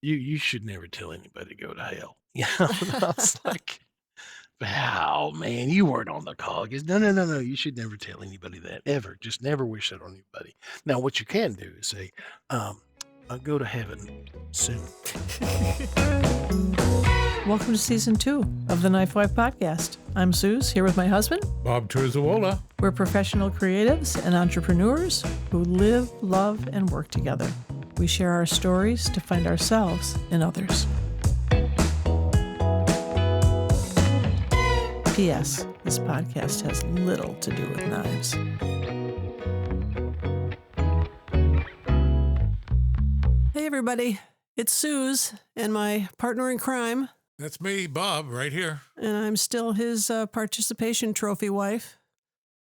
You should never tell anybody to go to hell." And I was like, "Wow, man, you weren't on the call." He goes, "No, no, no, no, you should never tell anybody that, ever. Just never wish that on anybody." Now what you can do is say, um, "I'll go to heaven soon." Welcome to season 2 of the Knife Wife podcast. I'm Suz, here with my husband. Bob Terzuola. We're professional creatives and entrepreneurs who live, love, and work together. We share our stories to find ourselves in others. P.S. This podcast has little to do with knives. Hey, everybody. It's Suz and my partner in crime. That's me, Bob, right here. And I'm still his participation trophy wife.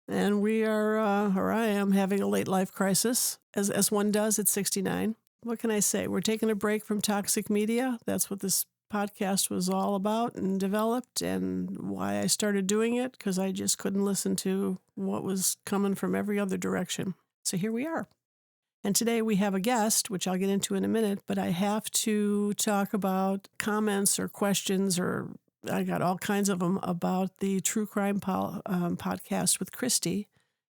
And we are, or I am, having a late life crisis, as one does at 69. What can I say? We're taking a break from toxic media. That's what this podcast was all about and developed, and why I started doing it, because I just couldn't listen to what was coming from every other direction. So here we are. And today we have a guest, which I'll get into in a minute, but I have to talk about comments or questions, or I got all kinds of them about the true crime podcast with Christy.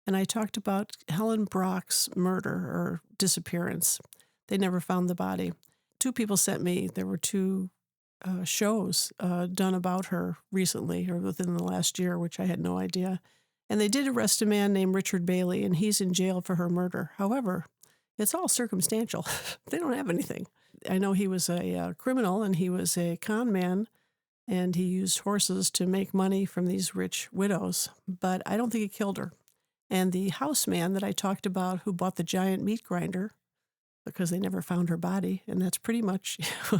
And I talked about Helen Brock's murder or disappearance. They never found the body. Two people sent me, there were two shows done about her recently or within the last year, which I had no idea. And they did arrest a man named Richard Bailey, and he's in jail for her murder. However, it's all circumstantial. They don't have anything. I know he was a criminal, and he was a con man, and he used horses to make money from these rich widows. But I don't think he killed her. And the houseman that I talked about who bought the giant meat grinder, because they never found her body, and that's pretty much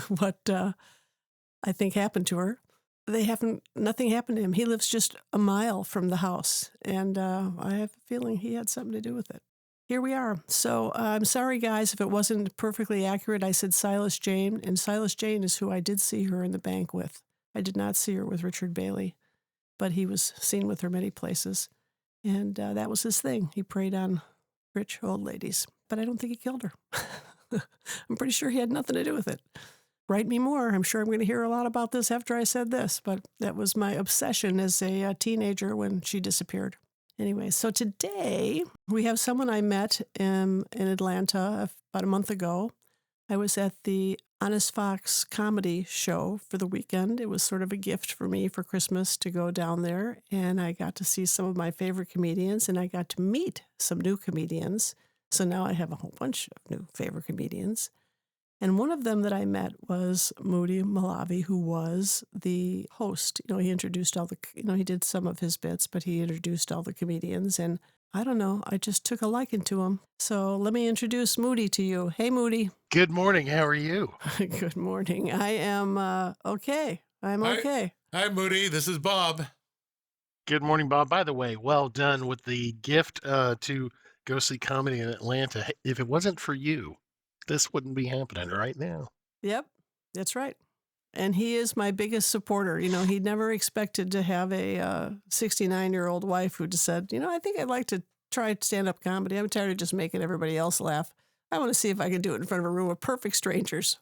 what I think happened to her. Nothing happened to him. He lives just a mile from the house, and I have a feeling he had something to do with it. Here we are. So I'm sorry, guys, if it wasn't perfectly accurate. I said Silas Jane, and Silas Jane is who I did see her in the bank with. I did not see her with Richard Bailey, but he was seen with her many places, and that was his thing. He preyed on rich old ladies, but I don't think he killed her. I'm pretty sure he had nothing to do with it. Write me more. I'm sure I'm going to hear a lot about this after I said this, but that was my obsession as a teenager when she disappeared. Anyway, so today we have someone I met in Atlanta about a month ago. I was at the Honest Fox comedy show for the weekend. It was sort of a gift for me for Christmas to go down there, and I got to see some of my favorite comedians, and I got to meet some new comedians. So now I have a whole bunch of new favorite comedians. And one of them that I met was Moody Molavi, who was the host. You know, he introduced he did some of his bits, but he introduced all the comedians. And I don't know, I just took a liking to him. So let me introduce Moody to you. Hey, Moody. "Good morning, how are you?" Good morning. I am okay. I'm Hi. okay. Hi, Moody. This is Bob. "Good morning, Bob. By the way, well done with the gift, to go see comedy in Atlanta. Hey, if it wasn't for you, this wouldn't be happening right now." Yep, that's right. And he is my biggest supporter. You know, he never expected to have a 69-year-old wife who just said, I think I'd like to try stand-up comedy. I'm tired of just making everybody else laugh. I want to see if I can do it in front of a room of perfect strangers.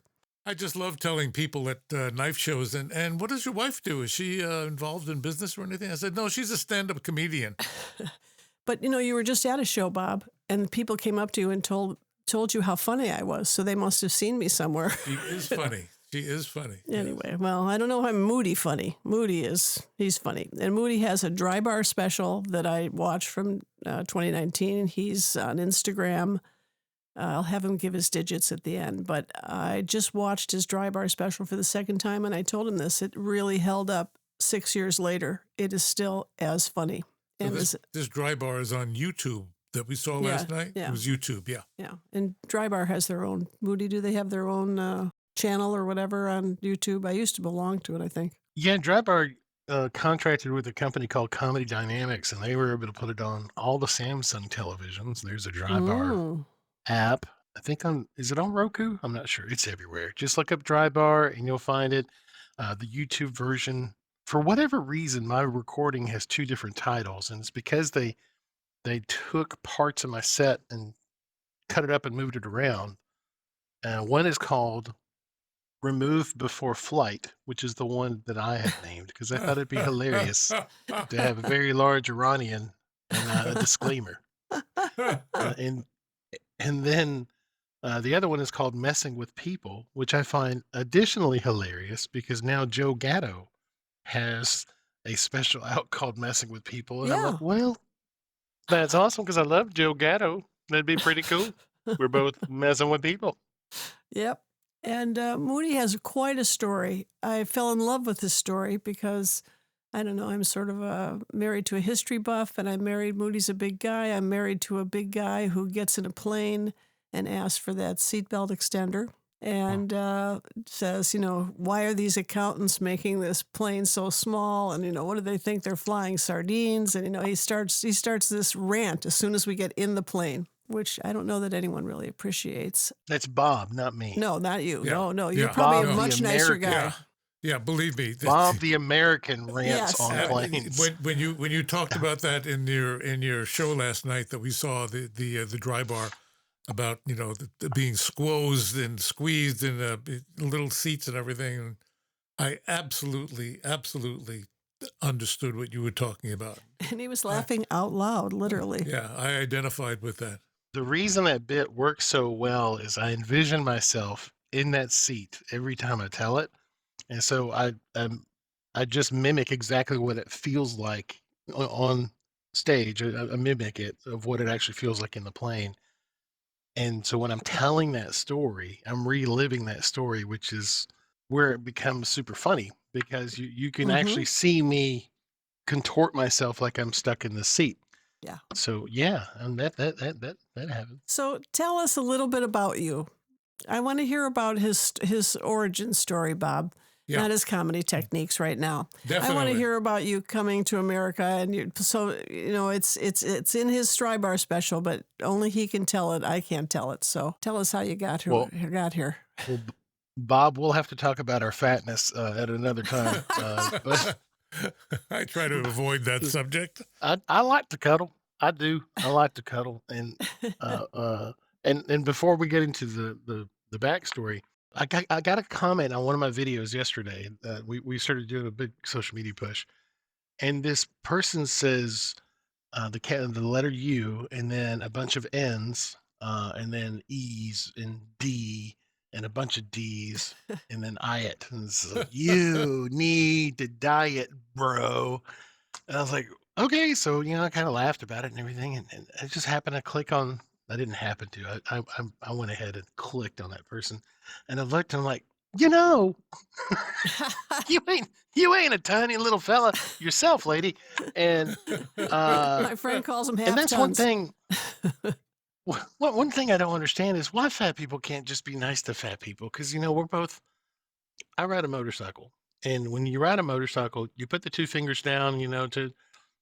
I just love telling people at knife shows, and what does your wife do? Is she involved in business or anything? I said, no, she's a stand-up comedian. But, you were just at a show, Bob, and people came up to you and told you how funny I was, so they must have seen me somewhere. She is funny. She is funny. Anyway, well, I don't know if I'm Moody funny. He's funny. And Moody has a dry bar special that I watched from 2019. He's on Instagram. I'll have him give his digits at the end. But I just watched his dry bar special for the second time, and I told him this. It really held up 6 years later. It is still as funny. So And this dry bar is on YouTube that we saw last night? Yeah. It was YouTube, yeah. Yeah. And dry bar has their own. Moody, do they have their own channel or whatever on YouTube? I used to belong to it, I think. Yeah, Dry Bar contracted with a company called Comedy Dynamics, and they were able to put it on all the Samsung televisions. There's a Dry Bar app. I think is it on Roku? I'm not sure. It's everywhere. Just look up Dry Bar and you'll find it. The YouTube version, for whatever reason, my recording has two different titles, and it's because they took parts of my set and cut it up and moved it around. One is called Remove Before Flight, which is the one that I had named because I thought it'd be hilarious to have a very large Iranian and a disclaimer. Uh, and and then the other one is called Messing with People, which I find additionally hilarious because now Joe Gatto has a special out called Messing with People. And I'm like, Yeah. well, that's awesome because I love Joe Gatto. That'd be pretty cool. We're both messing with people. Yep. And Moody has quite a story. I fell in love with this story because I don't know. I'm sort of married to a history buff, and I'm married. Moody's a big guy. I'm married to a big guy who gets in a plane and asks for that seatbelt extender and says, why are these accountants making this plane so small? And what do they think they're flying sardines? And he starts this rant as soon as we get in the plane, which I don't know that anyone really appreciates. That's Bob, not me. No, not you. Yeah. No, you're Yeah. probably Bob a the much nicer American. guy. Yeah, believe me. Bob the American rants Yes. on planes. When you talked about that in your show last night that we saw the dry bar about the being squozed and squeezed in little seats and everything, and I absolutely understood what you were talking about. And he was laughing out loud, literally. Yeah, I identified with that. The reason that bit works so well is I envision myself in that seat every time I tell it. And so I just mimic exactly what it feels like on stage. I mimic it of what it actually feels like in the plane. And so when I'm telling that story, I'm reliving that story, which is where it becomes super funny because you can actually see me contort myself like I'm stuck in the seat. Yeah. So yeah, and that happens. So tell us a little bit about you. I want to hear about his origin story, Bob. Yeah. Not his comedy techniques right now. I want to Definitely. hear about you coming to America, and it's in his Strybar special, but only he can tell it. I can't tell it. So tell us how you got here. Well, Here. Bob, we'll have to talk about our fatness at another time. But I try to avoid that subject. I like to cuddle. I do. I like to cuddle, and before we get into the backstory, I got a comment on one of my videos yesterday. We started doing a big social media push, and this person says the letter U and then a bunch of N's and then E's and D and a bunch of D's and then it. And it's like, you need to diet, bro. And I was like, okay. So, I kind of laughed about it and everything. And I just happened to click on, I didn't happen to, I went ahead and clicked on that person and I looked and I'm like, you ain't a tiny little fella yourself, lady. And My friend calls him half and that's one tons. thing. One thing I don't understand is why fat people can't just be nice to fat people. Because we're both. I ride a motorcycle, and when you ride a motorcycle, you put the two fingers down. To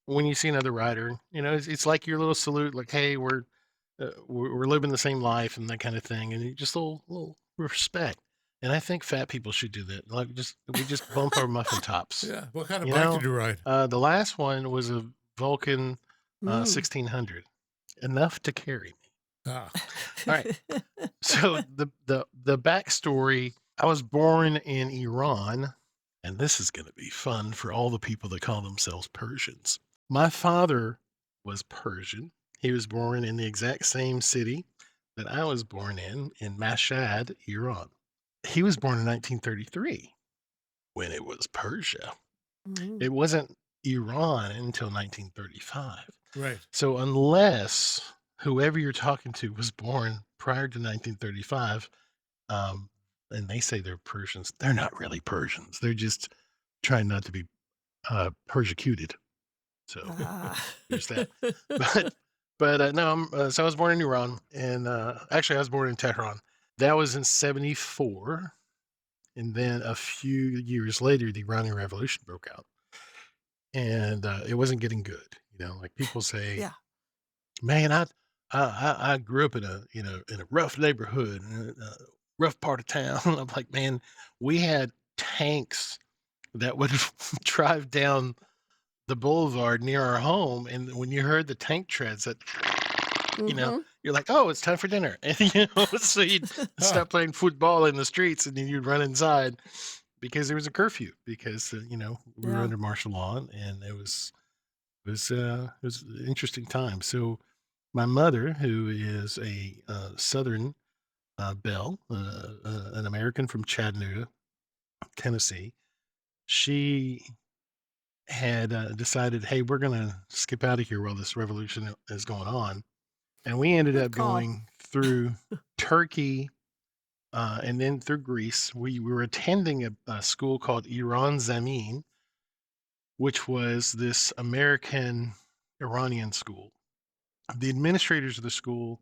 when you see another rider, it's like your little salute, like, hey, we're living the same life and that kind of thing, and just a little respect. And I think fat people should do that. Like we just bump our muffin tops. Yeah. What kind of bike did you ride? The last one was a Vulcan 1600, enough to carry me. Ah. All right. So the backstory: I was born in Iran, and this is going to be fun for all the people that call themselves Persians. My father was Persian. He was born in the exact same city that I was born in Mashhad, Iran. He was born in 1933 when it was Persia. It wasn't Iran until 1935. Right. So unless whoever you're talking to was born prior to 1935, and they say they're Persians, they're not really Persians. They're just trying not to be persecuted. So there's that. But no, so I was born in Iran, and actually I was born in Tehran. That was in 1974. And then a few years later, the Iranian Revolution broke out. And it wasn't getting good. Like people say, Yeah. man, I grew up in a rough neighborhood, a rough part of town. I'm like, man, we had tanks that would drive down the boulevard near our home, and when you heard the tank treads, that you're like, "Oh, it's time for dinner." And, so you'd Huh. stop playing football in the streets, and then you'd run inside because there was a curfew because, we were Yeah. under martial law, and it was an interesting time. So my mother, who is a, Southern, belle, an American from Chattanooga, Tennessee, she had, decided, "Hey, we're gonna skip out of here while this revolution is going on." And we ended Good up call. going through Turkey, and then through Greece. We were attending a school called Iran Zamin, which was this American Iranian school. The administrators of the school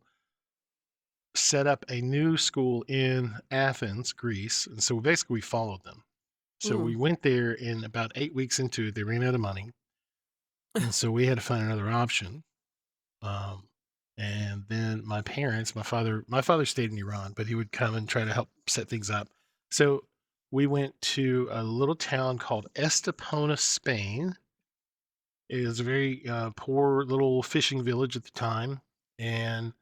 set up a new school in Athens, Greece, and so basically we followed them. So Mm. we went there, and about 8 weeks into it, they ran out of money, and so we had to find another option. Um, and then my father stayed in Iran, but he would come and try to help set things up. So we went to a little town called Estepona, Spain. It was a very poor little fishing village at the time, and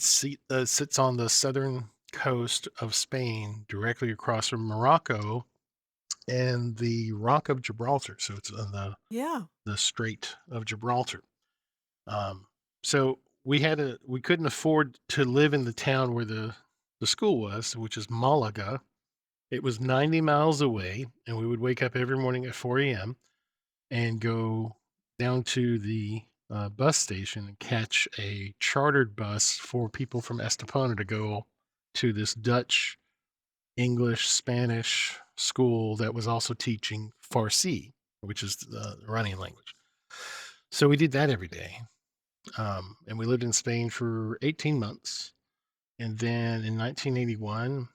sits on the southern coast of Spain, directly across from Morocco and the Rock of Gibraltar. So it's on Yeah. the Strait of Gibraltar. Um, so we couldn't afford to live in the town where the school was, which is Malaga. It was 90 miles away, and we would wake up every morning at 4 a.m. and go down to the bus station and catch a chartered bus for people from Estepona to go to this Dutch, English, Spanish school that was also teaching Farsi, which is the Iranian language. So we did that every day. And we lived in Spain for 18 months. And then in 1981,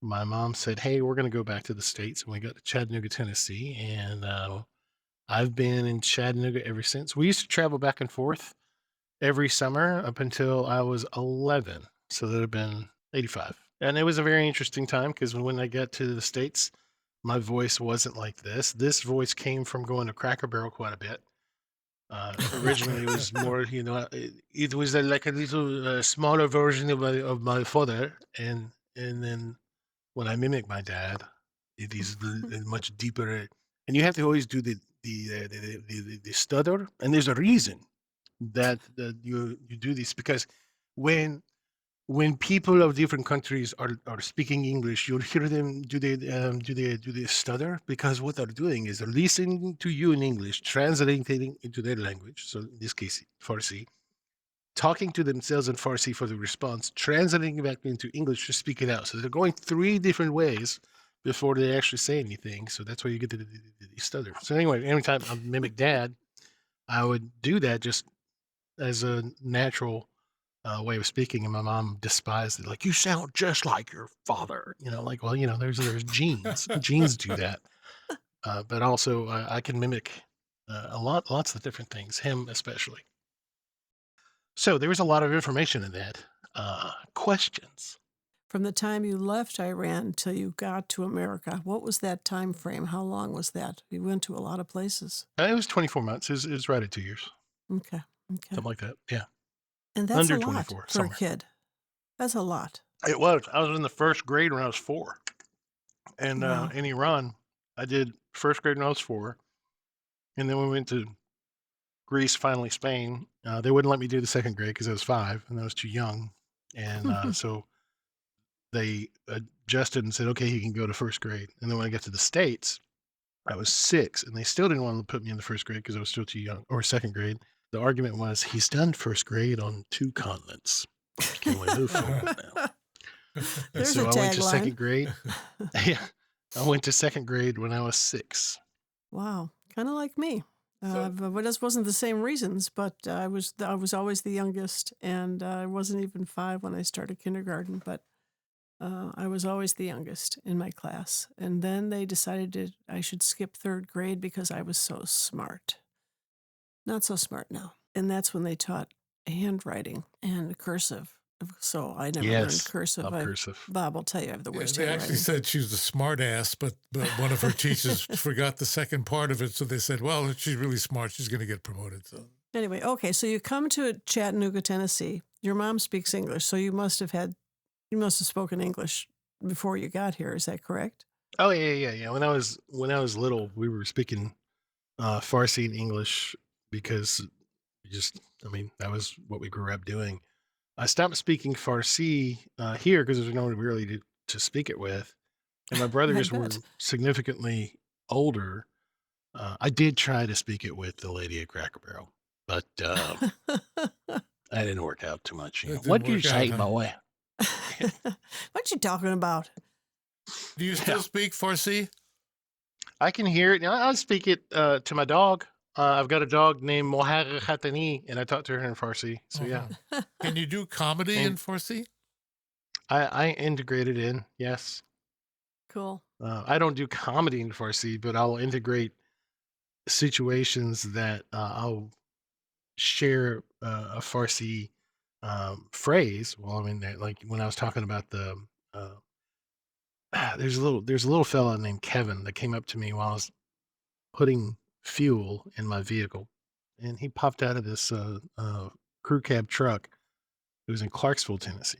my mom said, "Hey, we're going to go back to the States." And we got to Chattanooga, Tennessee. And I've been in Chattanooga ever since. We used to travel back and forth every summer up until I was 11. So that would have been 85. And it was a very interesting time because when I got to the States, my voice wasn't like this. This voice came from going to Cracker Barrel quite a bit. Originally, it was more, it was like a little smaller version of my father, and then when I mimic my dad, it is much deeper, and you have to always do the stutter, and there's a reason that you do this because when when people of different countries are speaking English, you'll hear them do they stutter because what they're doing is they're listening to you in English, translating into their language. So in this case, Farsi, talking to themselves in Farsi for the response, translating it back into English to speak it out. So they're going three different ways before they actually say anything. So that's why you get the stutter. So anyway, every time I mimic dad, I would do that just as a natural way of speaking, and my mom despised it. Like, "You sound just like your father." Like, well, there's genes. Genes do that. But also, I can mimic lots of different things. Him especially. So there was a lot of information in that. Questions. From the time you left Iran till you got to America, what was that time frame? How long was that? You went to a lot of places. It was 24 months. It was right at 2 years, Okay. Okay. something like that. Yeah, And that's a under lot 24 for a somewhere. kid. That's a lot. It was. I was in the first grade when I was 4, and Wow. in Iran, I did first grade when I was 4, and then we went to Greece, finally Spain. They wouldn't let me do the second grade because I was 5 and I was too young. And so they adjusted and said, okay, he can go to first grade. And then when I got to the States, I was 6 and they still didn't want to put me in the first grade because I was still too young, or second grade. The argument was he's done first grade on 2 continents. He can only move forward now. And There's a so I went to tagline. second grade. Yeah. I went to second grade when I was 6. Wow. Kind of like me. So But this wasn't the same reasons, but I was always the youngest, and I wasn't even 5 when I started kindergarten, but I was always the youngest in my class. And then they decided I should skip 3rd grade because I was so smart. Not so smart now. And that's when they taught handwriting and cursive. So I never learned Yes. cursive. Love cursive. Bob will tell you I have the yeah, worst they actually handwriting. said she was a smart ass, but one of her teachers forgot the second part of it. So they said, well, if she's really smart, she's going to get promoted. So Anyway, okay, so you come to Chattanooga, Tennessee. Your mom speaks English, so you must have spoken English before you got here. Is that correct? Oh yeah. When I was little, we were speaking Farsi and English because I mean, that was what we grew up doing. I stopped speaking Farsi here because there's no one really to speak it with, and my I brothers bet. were significantly older. I did try to speak it with the lady at Cracker Barrel, but that didn't work out too much. That didn't What do you work out, say, huh? boy? What you talking about? Do you Yeah, still speak Farsi? I can hear it. I speak it to my dog. I've got a dog named Mohar Khatani, and I talk to her in Farsi. So yeah, Uh-huh. Can you do comedy in and Farsi? I integrate it in. Yes, Cool. I don't do comedy in Farsi, but I'll integrate situations that I'll share a Farsi phrase. Well, I mean, like when I was talking about uh, there's a little fella named Kevin that came up to me while I was putting fuel in my vehicle, and he popped out of this crew cab truck. It was in Clarksville, Tennessee,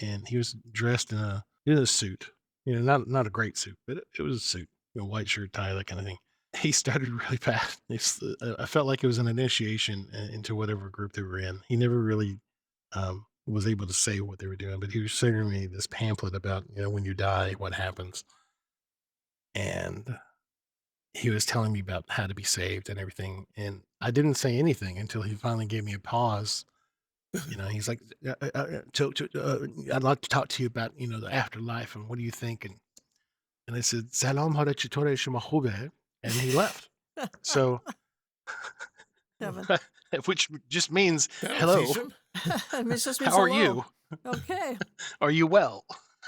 and he was dressed in a suit. Not a great suit, but it was a suit. White shirt, tie, that kind of thing. He started really bad. I felt like it was an initiation into whatever group they were in. He never really was able to say what they were doing, but he was sending me this pamphlet about when you die, what happens, and he was telling me about how to be saved and everything. And I didn't say anything until he finally gave me a pause. He's like, I'd like to talk to you about, the afterlife and what do you think? And I said, Salam harachitore shumahube. And he left. So, Kevin. which just means, That'll teach hello, him. It just means how are hello. you? Okay. Are you well?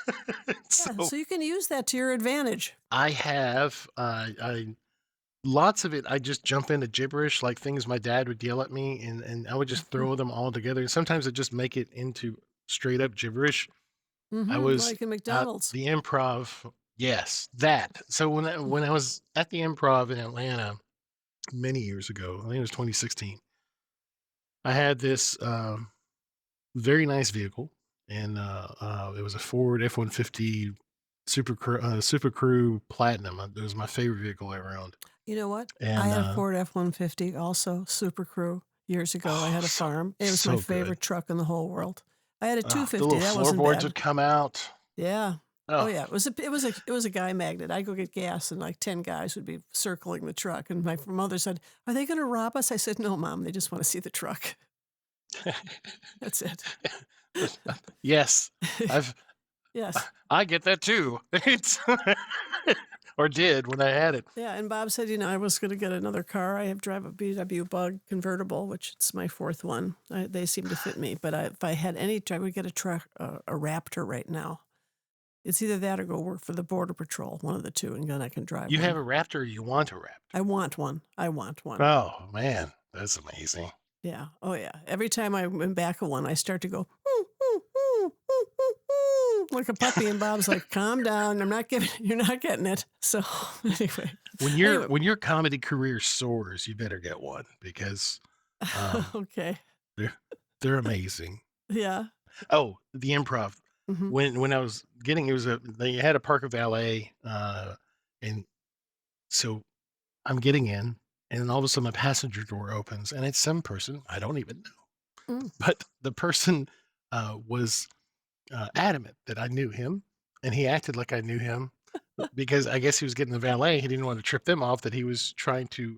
Yeah. So So you can use that to your advantage. I have, lots of it, I just jump into gibberish, like things my dad would yell at me, and I would just throw them all together. And sometimes I just make it into straight up gibberish. I was Like in at McDonald's. the improv. Yes, that. So when I was at the improv in Atlanta many years ago, I think it was 2016, I had this very nice vehicle, and it was a Ford F-150 Super Crew Platinum. It was my favorite vehicle I ever owned. You know what? I And had a Ford F-150, also Super Crew, years ago. I oh, had a farm. It was my so good. favorite truck in the whole world. I had a The 250. little That wasn't floorboards bad. would come out. Yeah. Oh Oh, yeah. It was a guy magnet. I'd go get gas, and like 10 guys would be circling the truck. And my mother said, "Are they going to rob us?" I said, "No, Mom. They just want to see the truck. That's it." yes. I've Yes. I get that too. It's or did when I had it. Yeah. And Bob said, I was going to get another car. I have drive a VW Bug convertible, which it's my fourth one. They seem to fit me. But if I had any, I would get a truck, a Raptor right now. It's either that or go work for the Border Patrol, one of the two, and then I can drive You have one. a Raptor, or you want a Raptor? I want one. I want one. Oh man, that's amazing. Yeah. Oh, yeah. Every time I'm in back of one, I start to go, "Ooh, ooh, ooh, ooh, ooh, ooh," like a puppy. And Bob's like, "Calm down. You're not getting it." So anyway, When your anyway, when your comedy career soars, you better get one because um, okay. they're they're amazing. Yeah. Oh, the improv. Hmm. When I was getting it was they had a park of valet, and so I'm getting in, and then all of a sudden my passenger door opens, and it's some person I don't even know, Mm. but the person was adamant that I knew him, and he acted like I knew him because I guess he was getting the valet. He didn't want to trip them off that he was trying to,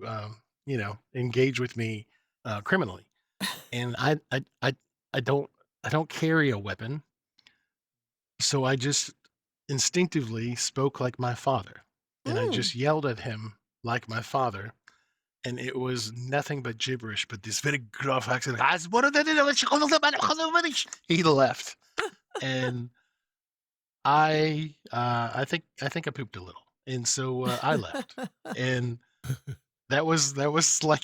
engage with me criminally. And I don't, I don't carry a weapon, so I just instinctively spoke like my father, and I Mm. just yelled at him like my father. And it was nothing but gibberish, but this very gruff accent. He left, and I think I pooped a little, and so I left, and that was like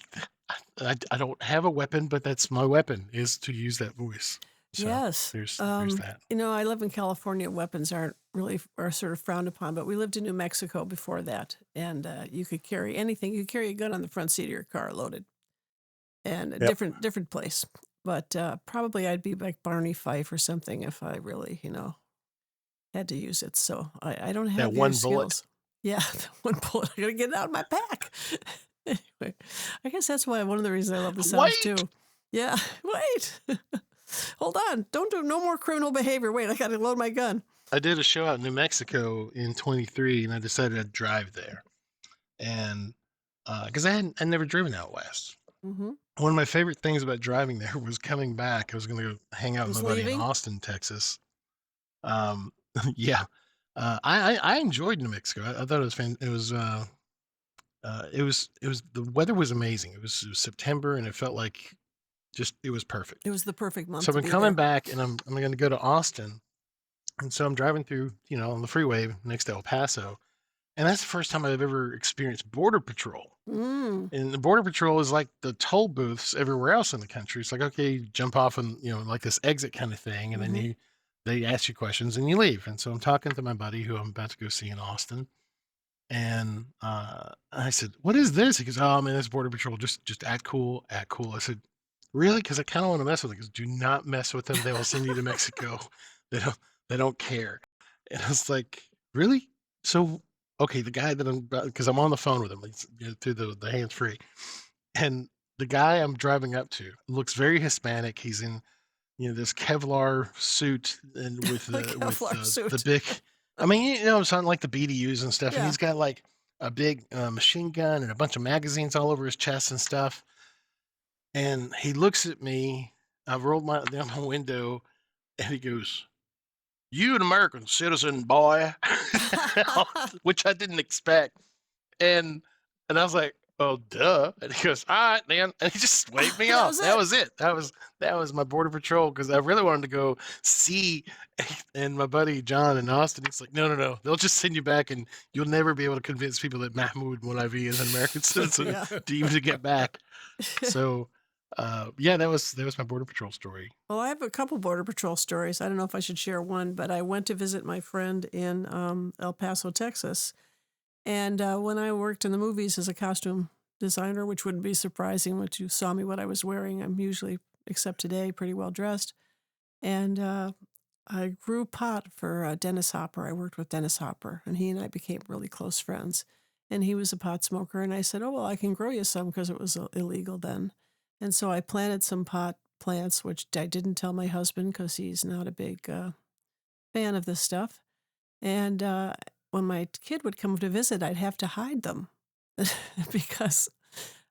I don't have a weapon, but that's my weapon is to use that voice. So Yes. there's that. I live in California. Weapons are sort of frowned upon, but we lived in New Mexico before that, and you could carry anything. You could carry a gun on the front seat of your car, loaded. and a Yep. different place. But probably I'd be like Barney Fife or something if I really, had to use it. So I don't That have your one bullet. skills. Yeah, the one bullet. I gotta get it out of my pack. Anyway, I guess that's why one of the reasons I love the South Wait! too. Yeah, wait. Hold on. Don't do no more criminal behavior. Wait, I gotta load my gun. I did a show out in New Mexico in 23, and I decided to drive there. And because I'd never driven out west. Mm-hmm. One of my favorite things about driving there was coming back. I was going to go hang out with Was my buddy in leaving. Austin, Texas. Um, yeah, I enjoyed New Mexico. I thought it was fan. It was the weather was amazing. It was September, and it felt like just it was perfect. It was the perfect month So I've to been be coming there. back, and I'm going to go to Austin, and so I'm driving through, on the freeway next to El Paso, and that's the first time I've ever experienced border patrol. Mm. And the border patrol is like the toll booths everywhere else in the country. It's like, okay, you jump off and, like this exit kind of thing, and then Mm-hmm. they ask you questions and you leave. And so I'm talking to my buddy who I'm about to go see in Austin, and I said, "What is this?" He goes, "Oh man, it's border patrol. Just act cool, act cool." I said, "Really?" Because I kind of want to mess with them. Because do not mess with them. They will send you to Mexico. They don't they don't care. And I was like, "Really?" So okay, the guy that because I'm on the phone with him, through the hands free, and the guy I'm driving up to looks very Hispanic. He's in this Kevlar suit and with The with Kevlar the suit. big, I mean, something like the BDUs and stuff, and Yeah. he's got like a big machine gun and a bunch of magazines all over his chest and stuff. And he looks at me. I've rolled down my window, and he goes, "You an American citizen, boy," which I didn't expect. And I was like, "Oh, duh." And he goes, "All right, then." And he just waved me That off. was That it. was it. That was my border patrol because I really wanted to go see. And my buddy John in Austin, he's like, "No, no, no. They'll just send you back, and you'll never be able to convince people that Mahmoud Molavi is an American citizen Yeah. to even to get back." So, yeah, that was my border patrol story. Well, I have a couple Border Patrol stories. I don't know if I should share one, but I went to visit my friend in El Paso, Texas. And when I worked in the movies as a costume designer, which wouldn't be surprising once you saw me what I was wearing, I'm usually, except today, pretty well dressed. And I grew pot for Dennis Hopper. I worked with Dennis Hopper, and he and I became really close friends. And he was a pot smoker, and I said, "Oh well, I can grow you some because it was illegal then." And so I planted some pot plants, which I didn't tell my husband because he's not a big fan of this stuff. And when my kid would come to visit, I'd have to hide them because,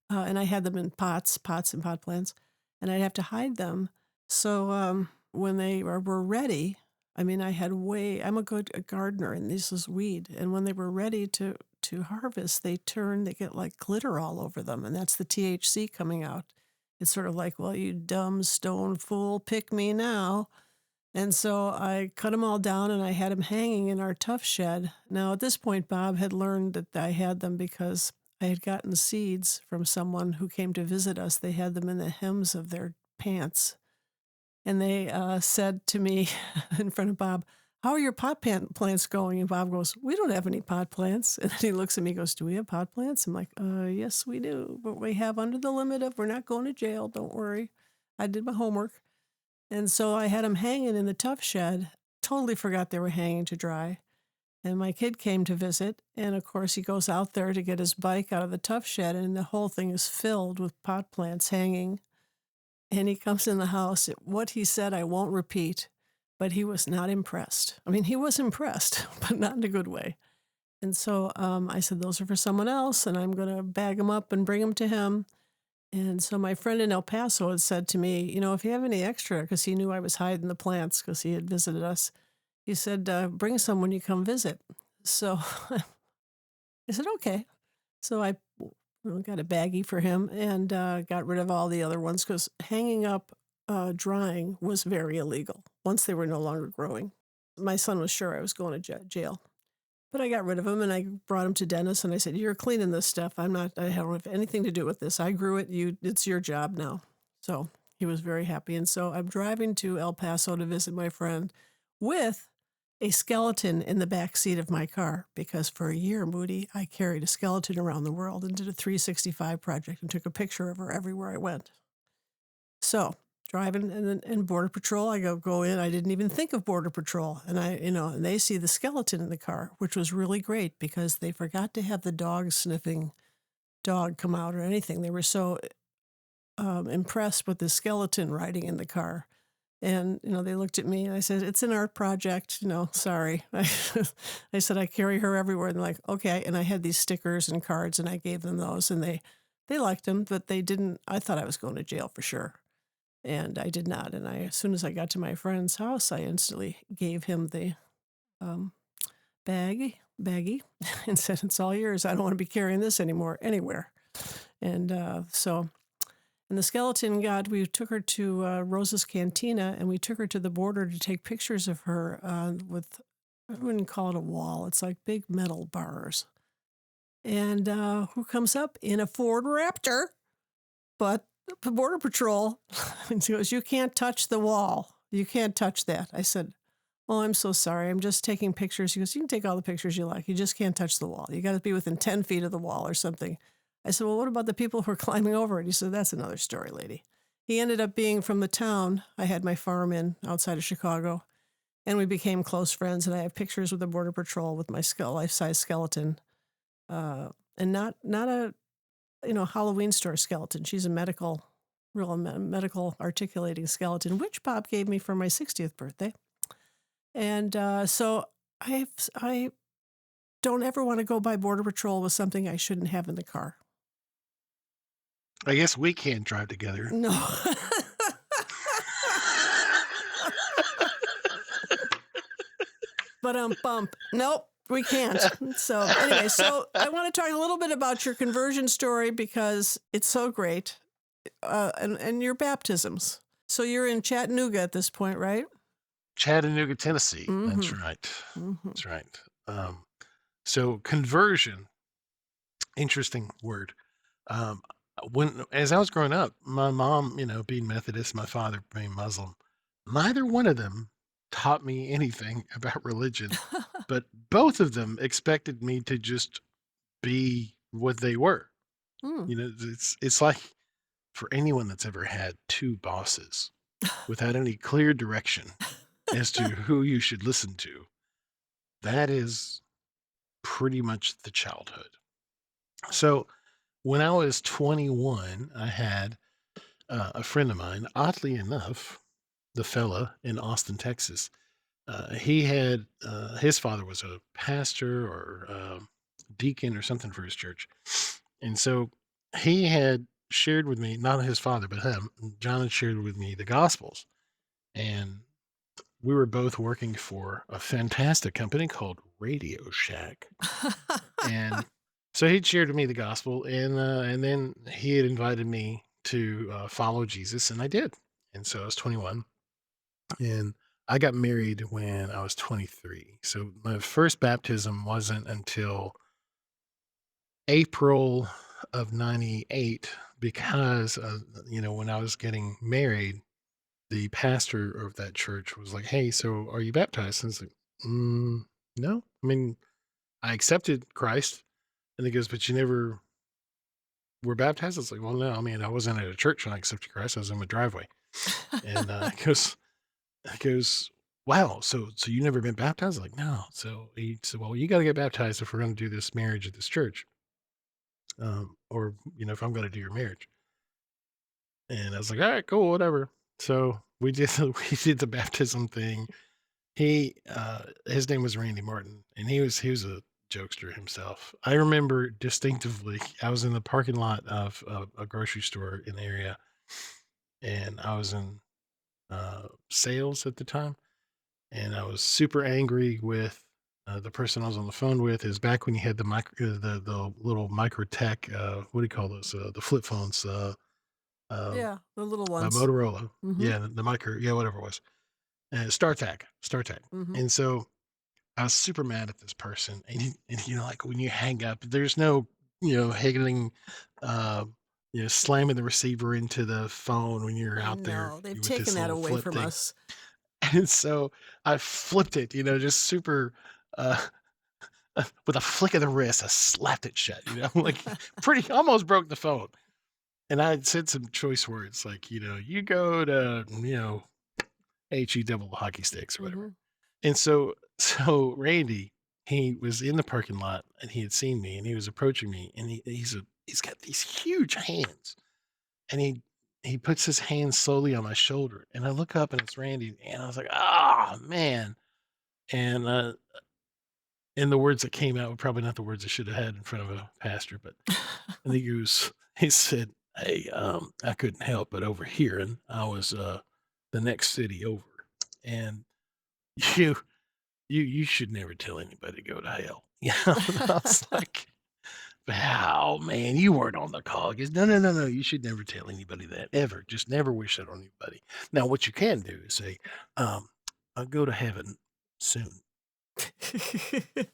and I had them in pots and pot plants, and I'd have to hide them. So when they were ready, I mean, I'm a good gardener, and this is weed. And when they were ready to harvest, they get like glitter all over them, and that's the THC coming out. It's sort of like, well, you dumb stone fool, pick me now. And so I cut them all down and I had them hanging in our tough shed. Now, at this point, Bob had learned that I had them because I had gotten seeds from someone who came to visit us. They had them in the hems of their pants. And they said to me in front of Bob, "How are your plants going?" And Bob goes, "We don't have any pot plants." And then he looks at me and goes, "Do we have pot plants?" I'm like, "Yes, we do. But we have under the limit of we're not going to jail. Don't worry. I did my homework." And so I had them hanging in the tough shed. Totally forgot they were hanging to dry. And my kid came to visit. And of course, he goes out there to get his bike out of the tough shed, and the whole thing is filled with pot plants hanging. And he comes in the house. What he said, I won't repeat, but he was not impressed. I mean, he was impressed, but not in a good way. And so I said, "Those are for someone else, and I'm going to bag them up and bring them to him." And so my friend in El Paso had said to me, "If you have any extra," because he knew I was hiding the plants because he had visited us, he said, "Bring some when you come visit." So I said, "Okay." So I got a baggie for him and got rid of all the other ones because hanging up drying was very illegal once they were no longer growing. My son was sure I was going to jail. But I got rid of them and I brought them to Dennis and I said, "You're cleaning this stuff. I don't have anything to do with this. I grew it. It's your job now." So he was very happy. And so I'm driving to El Paso to visit my friend with a skeleton in the back seat of my car because for a year, Moody, I carried a skeleton around the world and did a 365 project and took a picture of her everywhere I went. So driving and Border Patrol, I go in. I didn't even think of Border Patrol, and and they see the skeleton in the car, which was really great because they forgot to have the dog sniffing dog come out or anything. They were so impressed with the skeleton riding in the car. And, they looked at me and I said, it's an art project, sorry. I said, I carry her everywhere. And they're like, okay. And I had these stickers and cards and I gave them those and they liked them, but they didn't, I thought I was going to jail for sure. And I did not. And as soon as I got to my friend's house, I instantly gave him the um, baggie and said, it's all yours. I don't want to be carrying this anymore, anywhere. And and the skeleton we took her to Rosa's Cantina and we took her to the border to take pictures of her with, I wouldn't call it a wall. It's like big metal bars. And who comes up in a Ford Raptor? But the Border Patrol. And she goes, you can't touch the wall. You can't touch that. I said, well, I'm so sorry. I'm just taking pictures. He goes, you can take all the pictures you like. You just can't touch the wall. You got to be within 10 feet of the wall or something. I said, well, what about the people who are climbing over it? He said, that's another story, lady. He ended up being from the town I had my farm in outside of Chicago, and we became close friends, and I have pictures with the Border Patrol with my life-size skeleton, and not a, Halloween store skeleton. She's a real medical articulating skeleton, which Bob gave me for my 60th birthday. And so I don't ever want to go by Border Patrol with something I shouldn't have in the car. I guess we can't drive together. No. But bump. Nope, we can't. So anyway, I want to talk a little bit about your conversion story because it's so great, and your baptisms. So you're in Chattanooga at this point, right? Chattanooga, Tennessee. Mm-hmm. That's right. Mm-hmm. That's right. So conversion, interesting word. As I was growing up, my mom, being Methodist, my father being Muslim, neither one of them taught me anything about religion, but both of them expected me to just be what they were. It's like for anyone that's ever had two bosses without any clear direction as to who you should listen to, that is pretty much the childhood. So when I was 21, I had a friend of mine, oddly enough, the fella in Austin, Texas. He had his father was a pastor or deacon or something for his church. And so he had shared with me, not his father, but him, John had shared with me the Gospels. And we were both working for a fantastic company called Radio Shack. And so he'd shared with me the gospel, and then he had invited me to follow Jesus, and I did. And so I was 21, and I got married when I was 23. So my first baptism wasn't until April of 98 because, when I was getting married, the pastor of that church was like, hey, so are you baptized? And I was like, no. I mean, I accepted Christ. And he goes, but you never were baptized? I was like, well, no, I mean, I wasn't at a church when I accepted Christ. I was in my driveway. And he goes, wow, so you never been baptized? I was like, no. So he said, well, you got to get baptized if we're going to do this marriage at this church. Or, if I'm going to do your marriage. And I was like, all right, cool, whatever. So we did the baptism thing. His name was Randy Martin, and he was a jokester himself. I remember distinctively, I was in the parking lot of a grocery store in the area, and I was in sales at the time, and I was super angry with the person I was on the phone with. Is back when you had the little micro tech, what do you call those? The flip phones, Yeah, the little ones. Motorola. Mm-hmm. Yeah, the micro, yeah, whatever it was. StarTAC. Mm-hmm. And so I was super mad at this person, and like when you hang up, there's no, higgling, uh, slamming the receiver into the phone when you're I out there know. They've with this taken that little away flip from thing. us. And so I flipped it, just super, uh, with a flick of the wrist, I slapped it shut, like pretty almost broke the phone. And I had said some choice words like, you go to, HE double hockey sticks or whatever. Mhm. And so Randy, he was in the parking lot and he had seen me and he was approaching me and he's got these huge hands and he puts his hand slowly on my shoulder and I look up and it's Randy and I was like, "Oh, man." And and the words that came out were probably not the words I should have had in front of a pastor, but and he said, "Hey, I couldn't help but overhearing. I was the next city over. And you you should never tell anybody to go to hell." And I was like, "Wow, man, you weren't on the call." He goes, "No, no, no, no. You should never tell anybody that ever. Just never wish that on anybody. Now, what you can do is say, I'll go to heaven soon."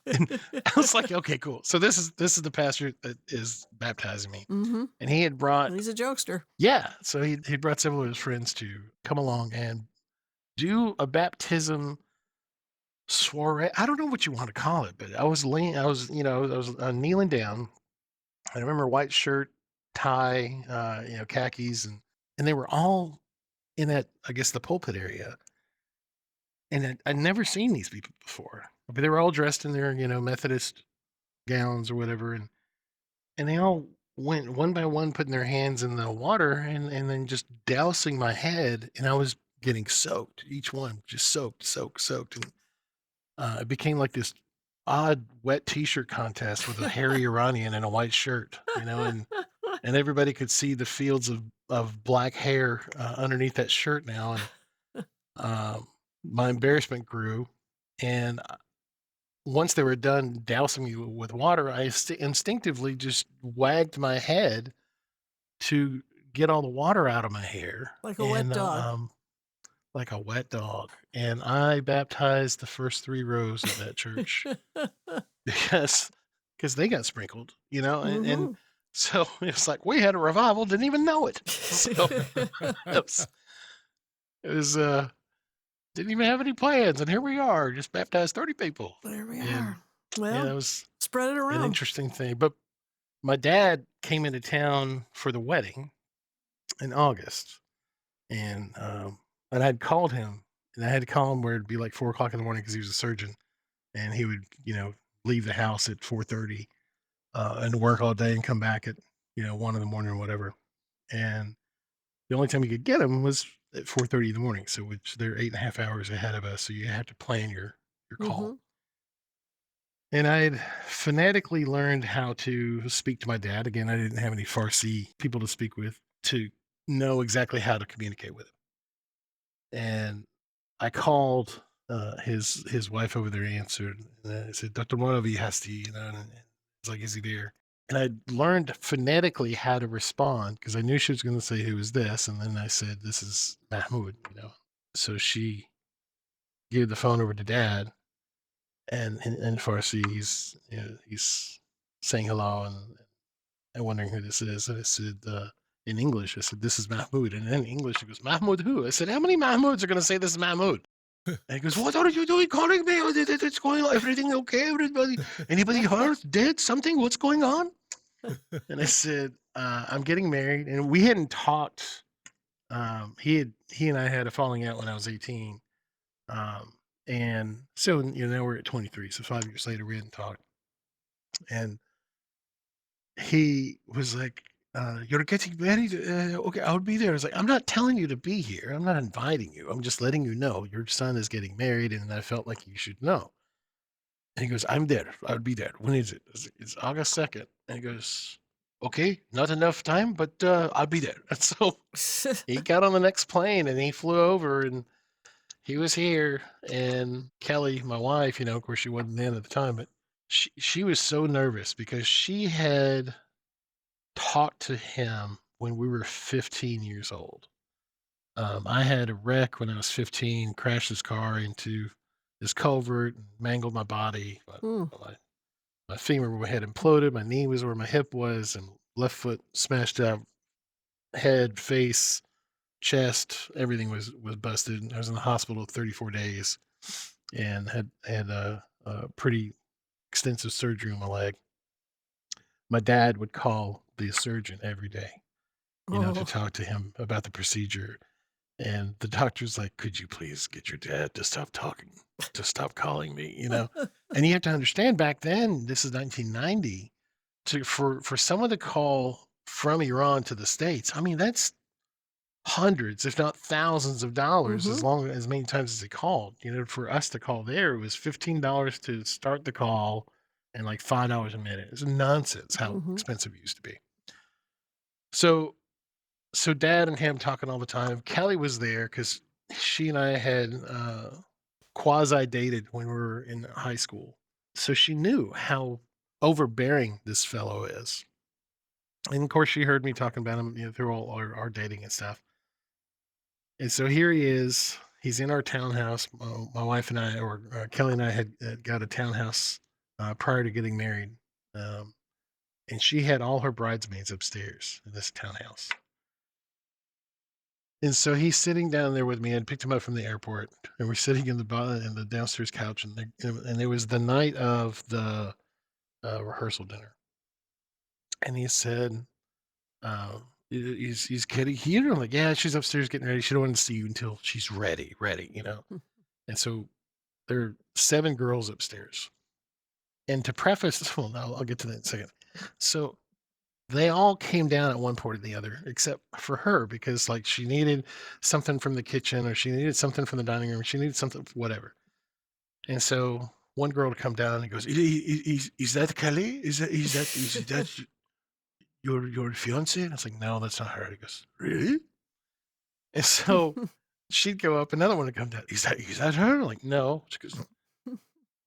And I was like, "Okay, cool." So this is the pastor that is baptizing me, Mhm. and he had brought He's a jokester. yeah. So he brought several of his friends to come along and do a baptism soiree. I don't know what you want to call it, but I was kneeling down. I remember white shirt, tie, khakis, and they were all in that, I guess, the pulpit area. And I'd never seen these people before, but they were all dressed in their, Methodist gowns or whatever, and they all went one by one, putting their hands in the water and then just dousing my head, and I was getting soaked. Each one just soaked, soaked, soaked, and it became like this odd wet T-shirt contest with a hairy Iranian in a white shirt, and everybody could see the fields of black hair underneath that shirt now, and um, my embarrassment grew. And once they were done dousing me with water, I instinctively just wagged my head to get all the water out of my hair, Like a wet and dog. like a wet dog. And I baptized the first 3 rows of that church. Because they got sprinkled, and Mhm. so it's like we had a revival, didn't even know it. So it was it was, didn't even have any plans, and here we are, just baptized 30 people. There we And, are. yeah, Well, it was spread it an around. interesting thing, but my dad came into town for the wedding in August, and, I'd called him, and I had to call him where it'd be like 4 o'clock in the morning because he was a surgeon, and he would, leave the house at 4:30 and work all day and come back at 1 in the morning or whatever. And the only time you could get them was at 4:30 in the morning. So which they're 8.5 hours ahead of us. So you have to plan your call. Mhm. And I had phonetically learned how to speak to my dad. Again, I didn't have any Farsi people to speak with to know exactly how to communicate with him. And I called his wife over there answered, and I said, "Dr. Moravi Hasti," and it's like, "Is he there?" And I learned phonetically how to respond because I knew she was going to say, "Who is this?" And then I said, "This is Mahmoud." So she gave the phone over to Dad, and in Farsi, he's saying hello and wondering who this is. And I said, in English, I said, "This is Mahmoud." And in English, he goes, "Mahmoud who?" I said, "How many Mahmouds are going to say this is Mahmoud?" And he goes, "What are you doing calling me? It's going on. Everything okay? Everybody, anybody hurt? Dead? Something? What's going on?" And I said, "I'm getting married." And we hadn't talked. He and I had a falling out when I was 18. And so, now we're at 23. So 5 years later, we hadn't talked. And he was like, "You're getting married? Okay, I'll be there." I was like, "I'm not telling you to be here. I'm not inviting you. I'm just letting you know your son is getting married. And I felt like you should know." And he goes, "I'm there. I'll be there. When is it?" It's August 2nd. And he goes, "Okay, not enough time, but I'll be there." And so he got on the next plane and he flew over and he was here. And Kelly, my wife, of course, she wasn't in at the time, but she was so nervous because she had talked to him when we were 15 years old. I had a wreck when I was 15, crashed his car into this culvert, and mangled my body. Hmm. My femur had imploded, my knee was where my hip was, and left foot smashed out, head, face. chest, everything was busted. I was in the hospital 34 days and had a pretty extensive surgery on my leg. My dad would call the surgeon every day, to Oh. talk to him about the procedure. And the doctor's like, "Could you please get your dad to stop talking, to stop calling me?" And you have to understand back then, this is 1990, for someone to call from Iran to the States, I mean, that's hundreds, if not thousands of dollars Mm-hmm. as many times as they called. For us to call there, it was $15 to start the call and like $5 a minute. It's nonsense how Mm-hmm. expensive it used to be. So so dad and him talking all the time. Kelly was there because she and I had quasi dated when we were in high school. So she knew how overbearing this fellow is. And of course, she heard me talking about him, through all our dating and stuff. And so here he is. He's in our townhouse. My wife and I, or Kelly and I, had got a townhouse prior to getting married. Um, and she had all her bridesmaids upstairs in this townhouse. And so he's sitting down there with me. I picked him up from the airport, and we're sitting in the downstairs couch, and it was the night of the rehearsal dinner. And he said, "Is Kitty here?" I'm like, "Yeah, she's upstairs getting ready. She don't want to see you until she's ready." And so there are 7 girls upstairs. And to preface, well, no, I'll get to that in a second. So they all came down at one point or the other, except for her, because like she needed something from the kitchen or she needed something from the dining room. She needed something, whatever. And so one girl would come down and goes, "Is that Kelly? Is that your fiance?" And I was like, "No, that's not her." He goes, "Really?" And so she'd go up, another one would come down. Is that her? I'm like, "No." She goes,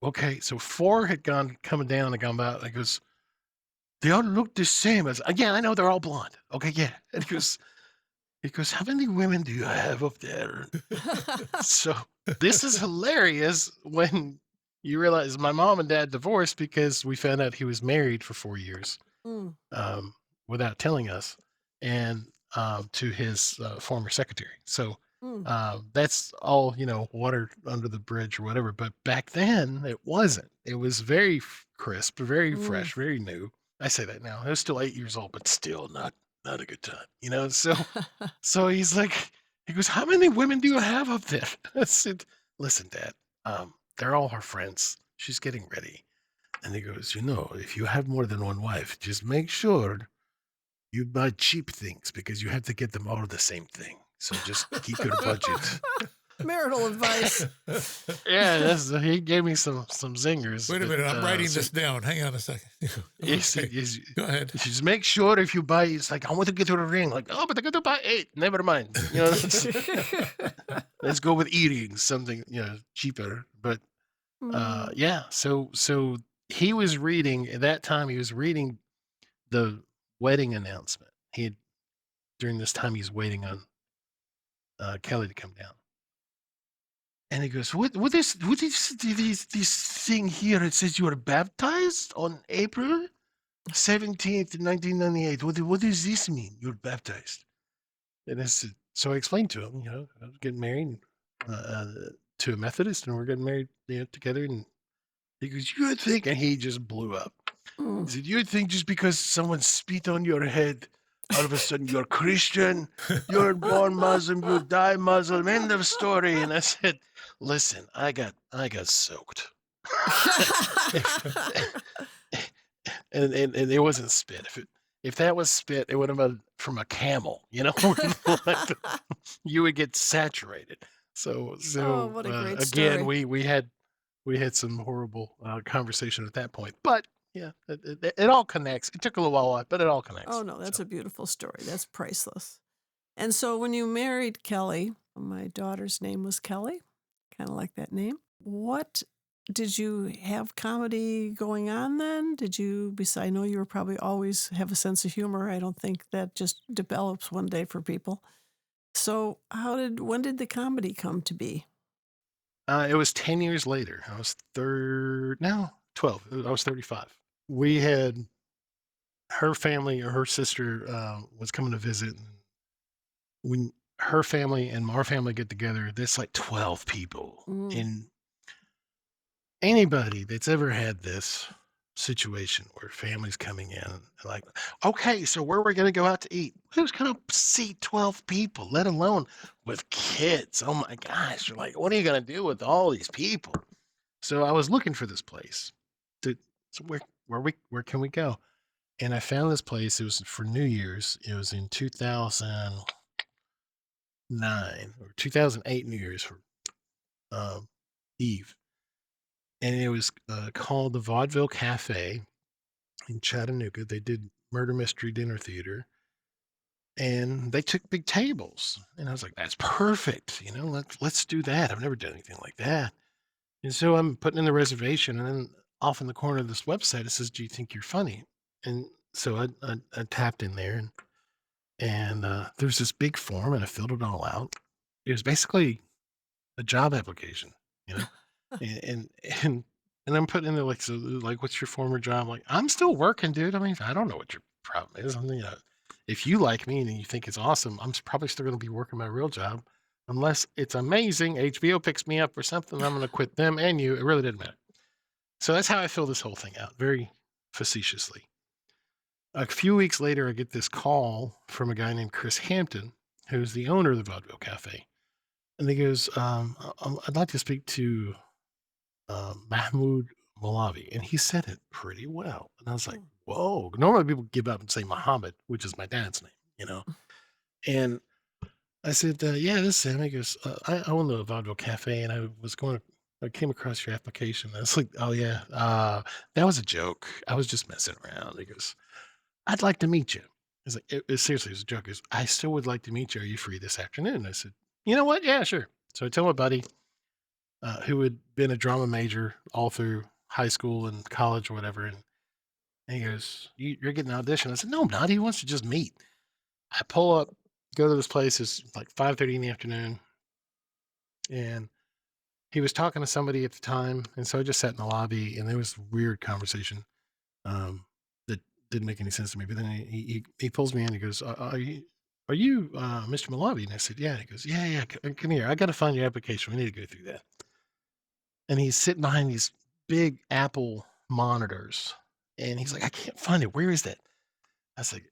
"Okay." So 4 had coming down and gone out. And goes, "They all look the same." I was, "Yeah, I know they're all blonde." Okay, yeah. And he goes, "How many women do you have up there?" So this is hilarious when you realize my mom and dad divorced because we found out he was married for 4 years, Mm, um, without telling us, and to his former secretary. So mm, that's all, water under the bridge or whatever. But back then it wasn't. It was very crisp, very mm. fresh, very new. I say that now. I was still 8 years old, but still not a good time. So he goes, "How many women do you have up there?" I said, "Listen, Dad, they're all her friends. She's getting ready." And he goes, "If you have more than one wife, just make sure you buy cheap things because you have to get them all the same thing. So just keep your budget." Marital advice. Yeah, he gave me some zingers, Wait a but minute, I'm writing this down. Hang on a second. Okay, go ahead. just make sure if you buy, it's like, "I want to get her a ring." Like, "Oh, but I got to buy 8. Never mind. Let's go with earrings, something, cheaper." But Mm, yeah, so he was reading at that time. He was reading the wedding announcement. He had During this time he's waiting on Kelly to come down, and he goes, "What is this thing here? It says you were baptized on April 17th, 1998. What does this mean? You're baptized?" And so I explained to him, I was getting married to a Methodist, and we're getting married, together. And he goes, "You would think," and he just blew up. mm. He said, "You would think just because someone spit on your head, all of a sudden you're Christian, you're born Muslim, you die Muslim, end of story." And I said, "Listen, I got soaked." And it wasn't spit. If that was spit, it would have been from a camel, like you would get saturated. So Oh, so what a great again, story. we had some horrible conversation at that point, but yeah, it all connects. It took a little while, but it all Oh, connects. no, that's So a beautiful story. That's priceless. And so when you married Kelly, my daughter's name was Kelly, kind of like that name. What did you have comedy going on then? I know you were probably always have a sense of humor. I don't think that just develops one day for people. So when did the comedy come to be? it was 10 years later. I was 12. I was 35. We had her family, or her sister, was coming to visit. And her family and our family get together. There's like 12 people. Mm. And anybody that's ever had this situation where families coming in like, okay, so where are we going to go out to eat? Who's going to seat 12 people, let alone with kids? Oh my gosh. You're like, what are you going to do with all these people? So I was looking for this place to, so where can we go? And I found this place. It was for New Year's. It was in 2009 or 2008 New Year's for um, Eve. And it was called the Vaudeville Cafe in Chattanooga. They did murder mystery dinner theater, and they took big tables. And I was like, "That's perfect. Let's do that. I've never done anything like that." And so I'm putting in the reservation, and then off in the corner of this website, it says, "Do you think you're funny?" And so I tapped in there, and there's this big form, and I filled it all out. It was basically a job application, you know? And and and and I'm putting in there like, so like, what's your former job? Like, I'm still working, dude. I mean, I don't know what your problem is. I mean, if you like me and you think it's awesome, probably still going to be working my real job, unless it's amazing. HBO picks me up or something. I'm going to quit them and you. It really didn't matter. So that's how I fill this whole thing out, very facetiously. A few weeks later, I get this call from a guy named Chris Hampton, who's the owner of the Vaudeville Cafe, and he goes, "I'd like to speak to Mahmoud Molavi," and he said it pretty well. And I was like, Mm. "Whoa!" Normally, people give up and say Muhammad, which is my dad's name. And I said, "Yeah, this is him." He goes, "I own the Vaudeville Cafe, and I came across your application." I was like, "Oh yeah, that was a joke. I was just messing around." He goes, "I'd like to meet you." He's like, seriously, it was a joke." He goes, "I still would like to meet you. Are you free this afternoon?" I said, "You know what? Yeah, sure." So I tell my buddy, who had been a drama major all through high school and college or whatever. And he goes, "You're getting an audition." I said, "No, I'm not. He wants to just meet." I pull up, go to this place. It's like 5:30 in the afternoon. And he was talking to somebody at the time. And so I just sat in the lobby and there was weird conversation that didn't make any sense to me. But then he pulls me in. He goes, are you Mr. Malavi?" And I said, "Yeah." He goes, "Yeah, yeah. Come here. I got to find your application. We need to go through that." And he's sitting behind these big Apple monitors, and he's like, "I can't find it. Where is that?" I was like,